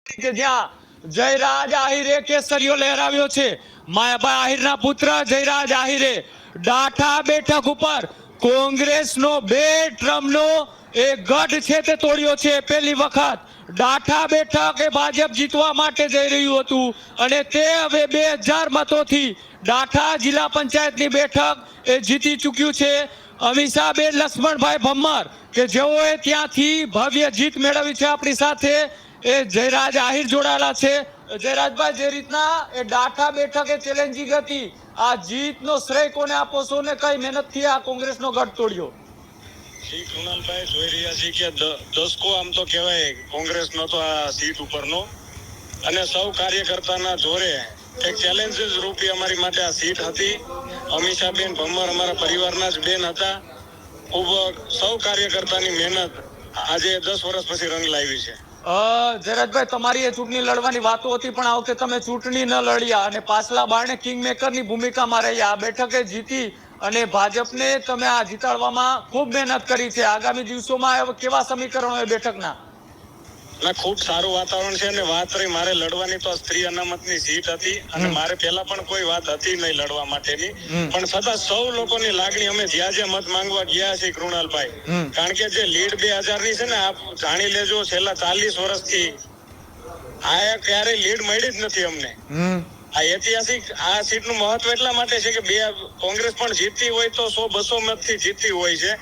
કે જ્યાં જયરાજ આહિરે કેસરીઓ લહેરાવ્યો છે। માયાભાઈ આહિરના પુત્ર જયરાજ આહિરે ડાઠા બેઠક ઉપર કોંગ્રેસનો 2 ટર્મનો એ ગઢ છે તે તોડ્યો છે। પહેલી વખત ડાઠા બેઠક એ ભાજપ જીતવા માટે જઈ રહ્યું હતું અને તે હવે 2000 મતોથી ડાઠા જિલ્લા પંચાયતની બેઠક એ જીતી ચૂક્યું છે। અમીષાબેન લક્ષ્મણભાઈ ભમ્મર કે જેઓએ ત્યાંથી ભવ્ય જીત મેળવી છે, આપણી સાથે એ જયરાજ આહિર જોડાયેલા છે। જયરાજભાઈ, જે રીતના એ ડાઠા બેઠક એ ચેલેન્જિંગ હતી, આ જીતનો શ્રેય કોને આપો છો ને કઈ મહેનતથી આ કોંગ્રેસનો ગઢ તોડ્યો? કૃણાલભાઈ, જોઈ રહ્યા છીએ કે દસકો આમ તો કહેવાય કોંગ્રેસનો તો આ સીટ ઉપરનો, અને સૌ કાર્યકર્તાના જોરે એક ચેલેન્જીસ રૂપી અમારી માટે આ સીટ હતી। અમીષાબેન ભમ્મર અમારા પરિવારના જ બેન હતા। ખૂબ સૌ કાર્યકર્તાની મહેનત આજે 10 વર્ષ પછી રંગ લાવી છે। જયરાજભાઈ, તમારી એ ચૂંટણી લડવાની વાતો હતી, પણ આ વખતે તમે ચૂંટણી ન લડ્યા અને પાછલા બારણે કિંગ મેકરની ભૂમિકામાં રહ્યા। આ બેઠકે જીતી અને ભાજપને તમે આ જીતાડવામાં ખૂબ મહેનત કરી છે। આગામી દિવસોમાં કેવા સમીકરણો એ બેઠકના? ખૂબ સારું વાતાવરણ છે અને વાત રહી મારે લડવાની તો સ્ત્રી અનામતની સીટ હતી અને મારે પહેલા પણ કોઈ વાત હતી નહીં લડવા માટેની, પણ છતાં સૌ લોકોની લાગણી અમે જ્યાં મત માંગવા ગયા છીએ કૃણાલભાઈ, કારણ કે જે લીડ 2000 ની છે ને, આપ જાણી લેજો છેલ્લા 40 વર્ષથી આ ક્યારેય લીડ મળી જ નથી અમને। આ ઐતિહાસિક આ સીટનું મહત્વ એટલા માટે છે કે કોંગ્રેસ પણ જીતતી હોય તો 100-200 મતથી જીતતી હોય છે,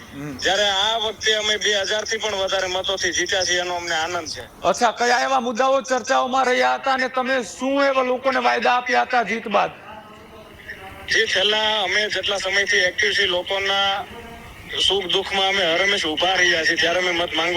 જ્યારે આ વખતે અમે 2000 થી પણ વધારે મતોથી જીત્યા છીએ, એનો અમને આનંદ છે। અચ્છા, કયા એવા મુદ્દાઓ ચર્ચાઓમાં રહ્યા હતા અને તમે શું એવા લોકોને વાયદા આપ્યા હતા જીત બાદ? જે છેલ્લા અમે જેટલા સમયથી એક્ટિવ છીએ, લોકોના સુખ દુઃખમાં અમે હરમેશ ઉભા રહ્યા છીએ, ત્યારે અમે મત માંગવા